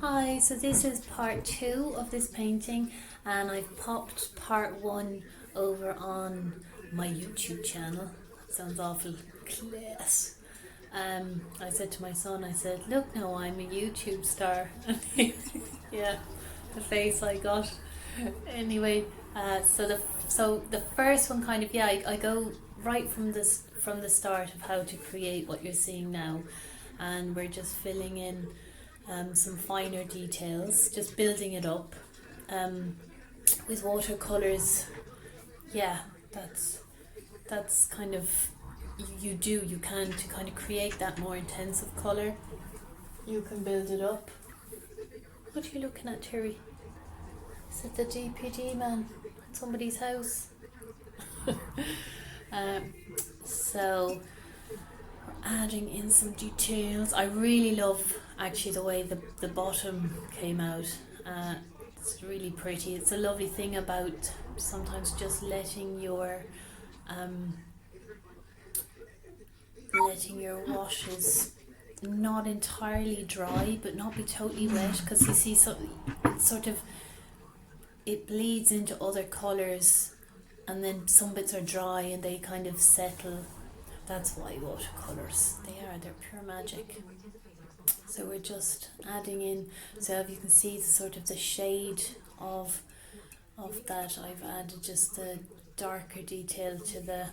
Hi, so this is part 2 of this painting, and I've popped part 1 over on my YouTube channel. Sounds awful class. I said to my son, I said, look now, I'm a YouTube star. Yeah, the face I got. Anyway, so the first one kind of, I go right from the start of how to create what you're seeing now, and we're just filling in some finer details, just building it up with watercolors. Yeah, that's kind of you can to kind of create that more intensive color. You can build it up. What are you looking at, Terry? Is it the DPD man at somebody's house? So adding in some details. I really love actually the way the bottom came out. It's really pretty. It's a lovely thing about sometimes just letting your washes not entirely dry but not be totally wet, because you see, so it's sort of, it bleeds into other colours and then some bits are dry and they kind of settle. That's why watercolours, they're pure magic. So we're just adding in, so if you can see the sort of the shade of that, I've added just the darker detail to the,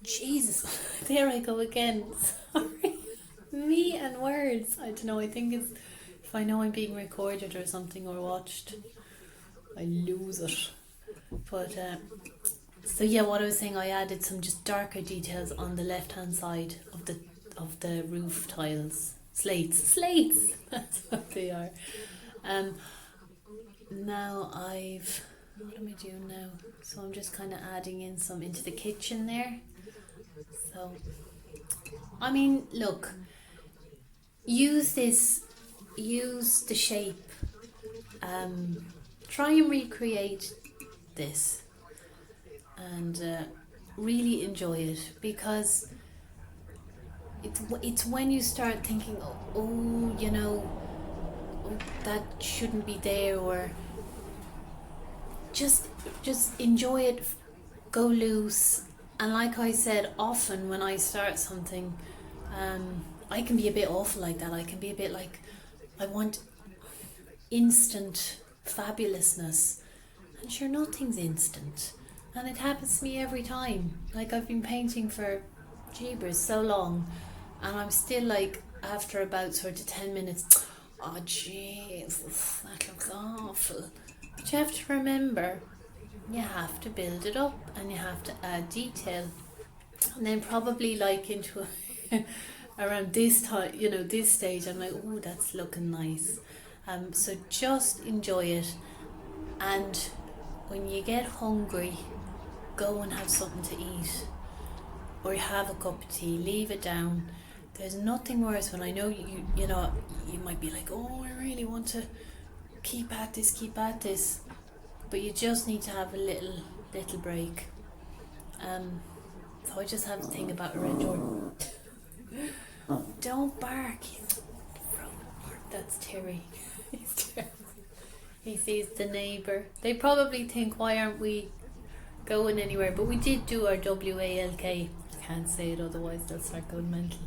Jesus, there I go again, sorry, me and words, I don't know, I think it's, if I know I'm being recorded or something or watched, I lose it. But so yeah, what I was saying, I added some just darker details on the left hand side of the roof tiles, slates, that's what they are. Now what am I doing now? So I'm just kind of adding in some into the kitchen there. So I mean, look, use the shape, try and recreate this, and really enjoy it, because it's when you start thinking, that shouldn't be there, or just enjoy it, go loose. And like I said, often when I start something, I can be a bit awful like that. I can be a bit like, I want instant fabulousness, and sure, nothing's instant, and it happens to me every time. Like, I've been painting for jeebers so long, and I'm still like, after about sort of 10 minutes, oh Jesus, that looks awful. But you have to remember, you have to build it up and you have to add detail, and then probably like into around this time, this stage, I'm like, oh, that's looking nice. So just enjoy it, and when you get hungry, go and have something to eat, or you have a cup of tea, leave it down. There's nothing worse when, I know you might be like, oh, I really want to keep at this, but you just need to have a little break. So I just have to think about a red door. Don't bark. That's Terry. He sees the neighbour. They probably think, why aren't we going anywhere? But we did do our WALK. I can't say it, otherwise they'll start going mental.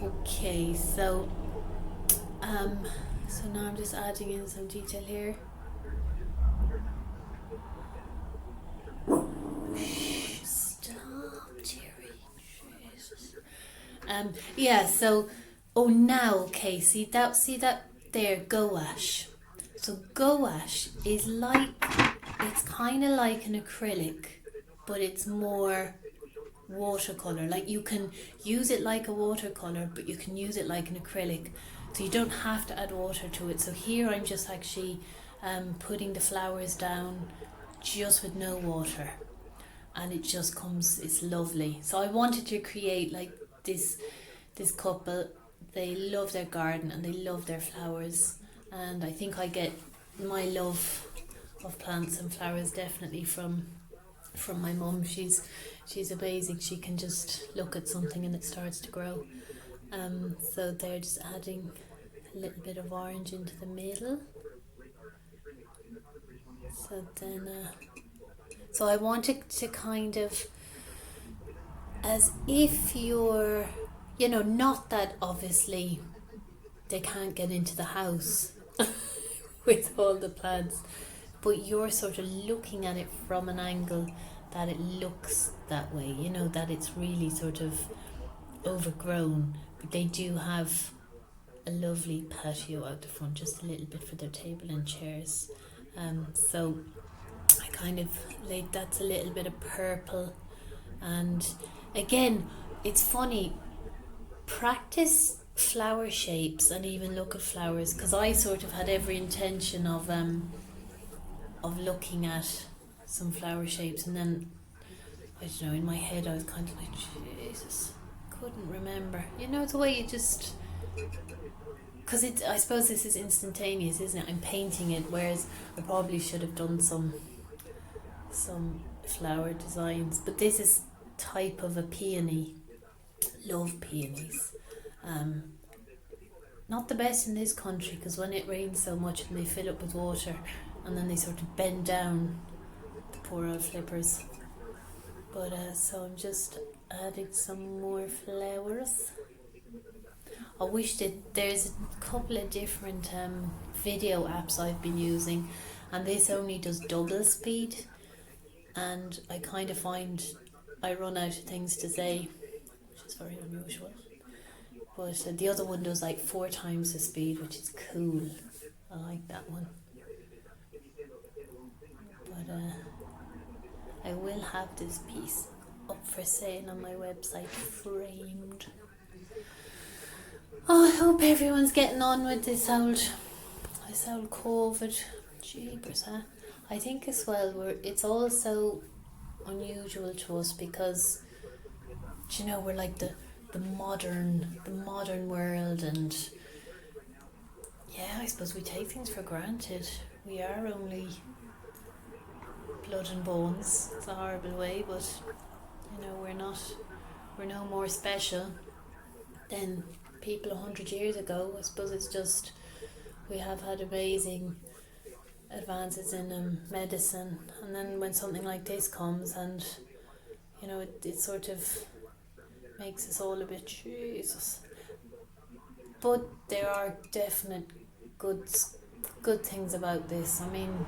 Okay, so now I'm just adding in some detail here. Stop, Terry. Jesus. Yeah, so now, okay, see that there, gouache. So gouache is like, it's kind of like an acrylic, but it's more watercolor. Like, you can use it like a watercolor, but you can use it like an acrylic, so you don't have to add water to it. So here I'm just actually putting the flowers down just with no water, and it just comes, it's lovely. So I wanted to create like this couple, they love their garden and they love their flowers, and I think I get my love of plants and flowers definitely from my mum. She's amazing. She can just look at something and it starts to grow. So they're just adding a little bit of orange into the middle. So then, so I want it to kind of, as if you're, not that obviously they can't get into the house with all the plants, but you're sort of looking at it from an angle that it looks that way, that it's really sort of overgrown, but they do have a lovely patio out the front, just a little bit for their table and chairs. So I kind of like, that's a little bit of purple, and again, it's funny, practice flower shapes and even look at flowers, because I sort of had every intention of looking at some flower shapes, and then I don't know, in my head I was kind of like, Jesus, couldn't remember, the way you just, because I suppose this is instantaneous, isn't it? I'm painting it, whereas I probably should have done some flower designs, but this is type of a peony. Love peonies. Not the best in this country, because when it rains so much and they fill up with water and then they sort of bend down, the poor old flippers. But so I'm just adding some more flowers. I wish that there's a couple of different video apps I've been using, and this only does double speed, and I kind of find I run out of things to say, which is very unusual. But the other one does like 4 times the speed, which is cool. I like that one. But I will have this piece up for sale on my website, framed. Oh, I hope everyone's getting on with this old COVID. Jeepers, huh? I think as well, it's also unusual to us because, we're like the modern world, and yeah, I suppose we take things for granted. We are only blood and bones. It's a horrible way, but we're no more special than people 100 years ago. I suppose it's just we have had amazing advances in medicine, and then when something like this comes, and it sort of makes us all a bit Jesus. But there are definite good things about this. I mean,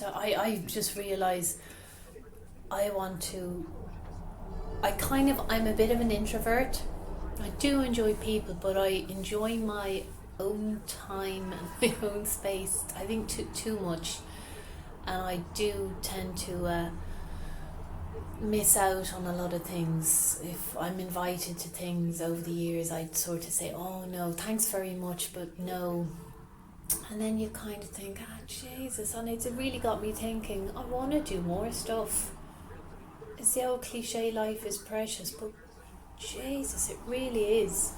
I just realise I'm a bit of an introvert. I do enjoy people, but I enjoy my own time and my own space, I think too much, and I do tend to miss out on a lot of things. If I'm invited to things over the years, I'd sort of say, oh no, thanks very much, but no. And then you kind of think, Jesus, and it's really got me thinking, I want to do more stuff. It's the old cliche, life is precious, but Jesus, it really is.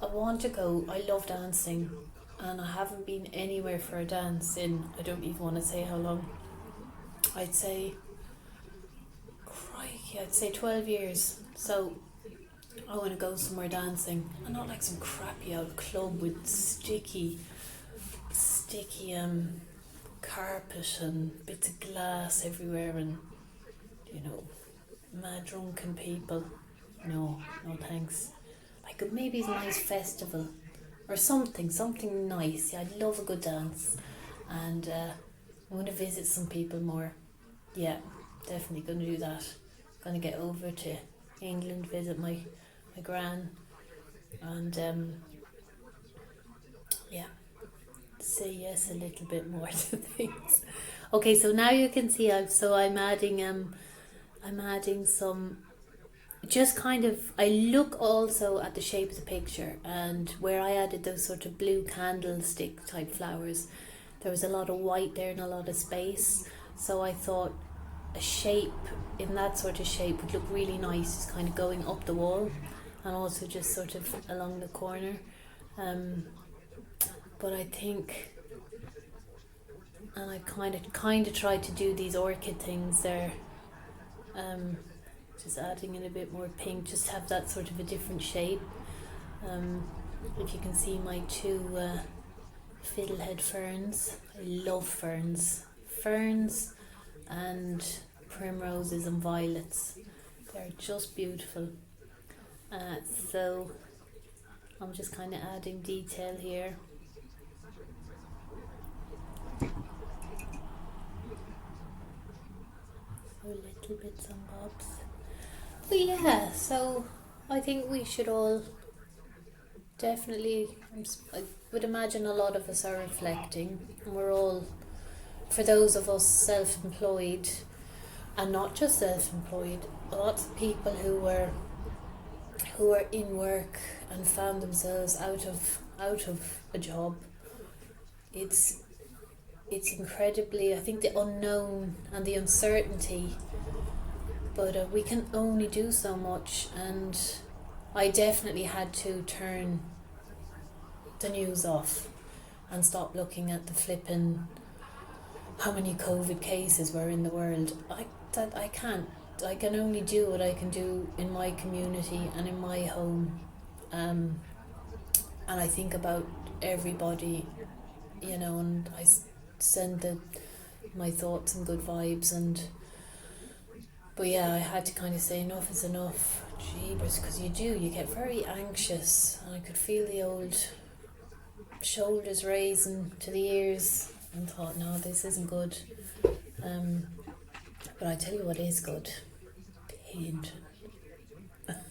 I want to go. I love dancing, and I haven't been anywhere for a dance in, I don't even want to say how long. I'd say 12 years. So I want to go somewhere dancing, and not like some crappy old club with sticky carpet and bits of glass everywhere, and mad drunken people. No thanks. Like maybe a nice festival or something nice. Yeah, I'd love a good dance, and I'm going to visit some people more. Yeah, definitely going to do that. Going to get over to England, visit my gran, and say yes a little bit more to things. Okay, so now you can see I'm adding some, just kind of, I look also at the shape of the picture, and where I added those sort of blue candlestick type flowers, there was a lot of white there and a lot of space, so I thought a shape in that sort of shape would look really nice, just kind of going up the wall and also just sort of along the corner. But I think, and I kind of tried to do these orchid things there, just adding in a bit more pink, just have that sort of a different shape. If you can see my two fiddlehead ferns. I love ferns. Ferns and primroses and violets. They're just beautiful. So I'm just kind of adding detail here. So little bits and bobs. But yeah, so I think we should all definitely, I would imagine a lot of us are reflecting, and we're all, for those of us self-employed, and not just self-employed, lots of people who were in work and found themselves out of a job. It's incredibly, I think, the unknown and the uncertainty, but we can only do so much, and I definitely had to turn the news off and stop looking at the flipping how many COVID cases were in the world. I can't. I can only do what I can do in my community and in my home, and I think about everybody, and I send my thoughts and good vibes, but yeah, I had to kind of say enough is enough. Jeebers, because you get very anxious, and I could feel the old shoulders raising to the ears, and thought, no, this isn't good. But I tell you what is good, painting.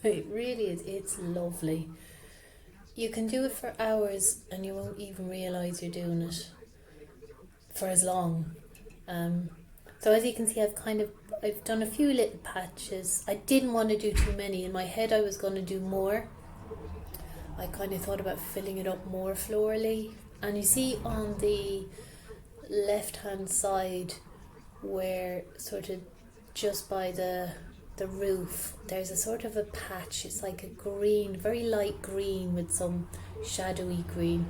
It really is. It's lovely. You can do it for hours and you won't even realise you're doing it for as long. So as you can see, I've done a few little patches. I didn't want to do too many. In my head I was going to do more. I kind of thought about filling it up more florally. And you see on the left hand side, where sort of just by the roof, there's a sort of a patch. It's like a green, very light green with some shadowy green.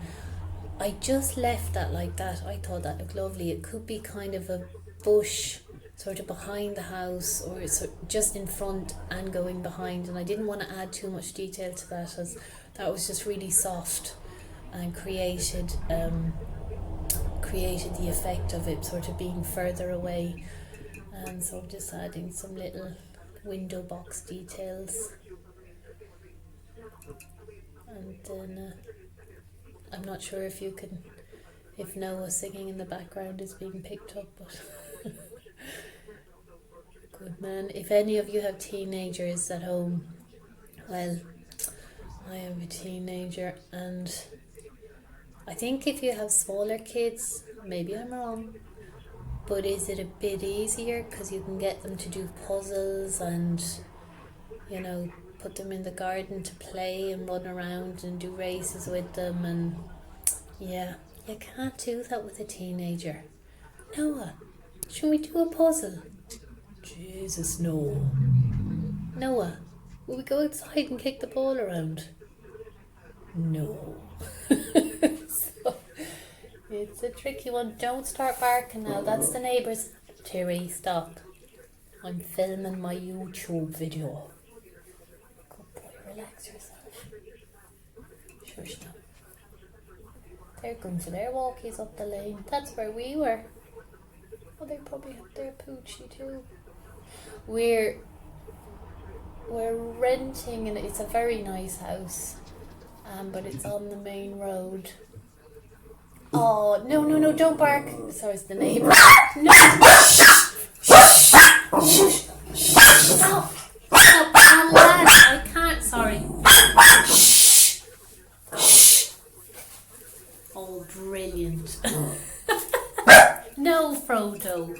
I just left that like that. I thought that looked lovely. It could be kind of a bush sort of behind the house, or it's just in front and going behind, and I didn't want to add too much detail to that, as that was just really soft and created the effect of it sort of being further away. And so I'm just adding some little window box details, and then I'm not sure if Noah singing in the background is being picked up, but good man. If any of you have teenagers at home, well, I am a teenager, and I think if you have smaller kids, maybe I'm wrong, but is it a bit easier because you can get them to do puzzles and, put them in the garden to play and run around and do races with them, and yeah, you can't do that with a teenager. Noah, should we do a puzzle? Jesus, no. Noah, will we go outside and kick the ball around? No. So, it's a tricky one. Don't start barking now. That's the neighbours. Terry, stop. I'm filming my YouTube video. Good boy, relax yourself. Shush now. They're going for their walkies up the lane. That's where we were. Oh, they probably have their poochie too. We're renting, and it's a very nice house, but it's on the main road. Oh, no, don't bark. Sorry, it's the neighbour. No! Shh! Stop! Oh, lad, I can't, sorry. Shh! Oh, brilliant. No, Frodo.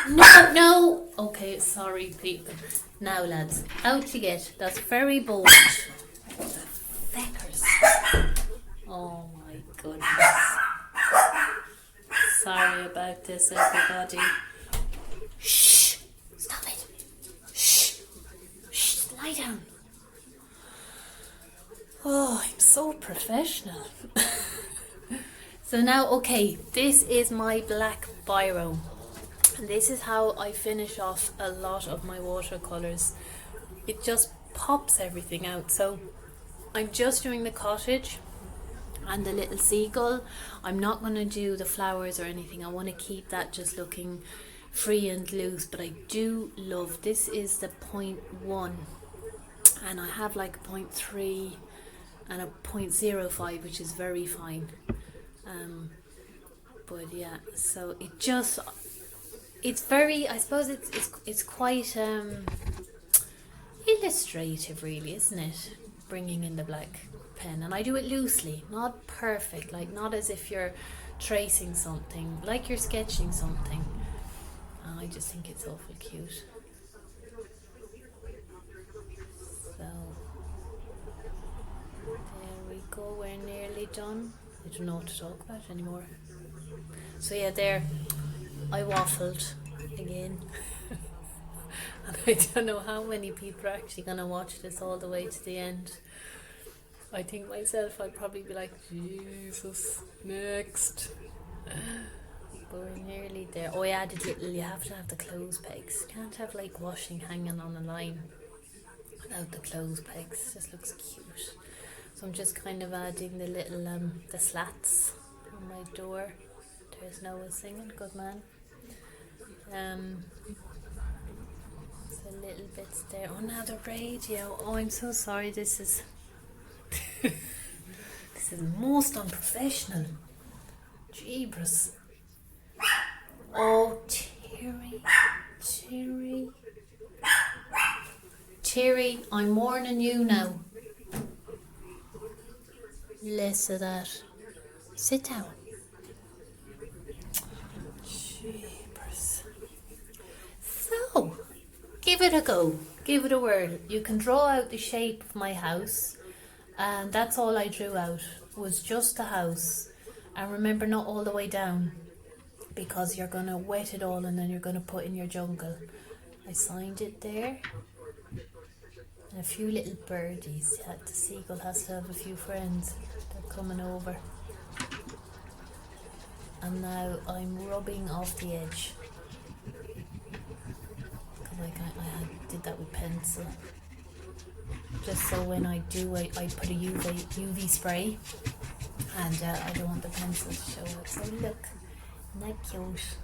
No! Okay, sorry, people. Now, lads, out you get. That's very bold. Feckers. Oh, my goodness. Sorry about this, everybody. Shh! Stop it! Shh! Shh! Lie down. Oh, I'm so professional. So now, okay, this is my black biro. And this is how I finish off a lot of my watercolours. It just pops everything out. So I'm just doing the cottage and the little seagull. I'm not going to do the flowers or anything. I want to keep that just looking free and loose, but I do love, this is the 0.1 and I have like a 0.3 and a 0.05, which is very fine. But yeah, so it's very, I suppose it's quite illustrative really, isn't it? Bringing in the black pen, and I do it loosely, not perfect, like not as if you're tracing something, like you're sketching something. And I just think it's awful cute. So there we go, we're nearly done. I don't know what to talk about anymore. So yeah, there, I waffled again. And I don't know how many people are actually going to watch this all the way to the end. I think myself, I'd probably be like, Jesus, next. But we're nearly there. Oh, I added little, you have to have the clothes pegs. You can't have like washing hanging on a line without the clothes pegs. It just looks cute. So I'm just kind of adding the little, the slats on my door. There's Noah singing, good man. So little bits there. Oh, now the radio. Oh, I'm so sorry. This is this is most unprofessional. Jeebus. Oh, Terry, I'm warning you now. Less of that. Sit down. Jeepers. So, give it a go. Give it a whirl. You can draw out the shape of my house. And that's all I drew out, was just the house. And remember, not all the way down, because you're going to wet it all and then you're going to put in your jungle. I signed it there. And a few little birdies. The seagull has to have a few friends. They're coming over. And now I'm rubbing off the edge. Because I did that with pencil. Just so when I do, I put a UV spray. And I don't want the pencil to show up. So look, isn't that cute?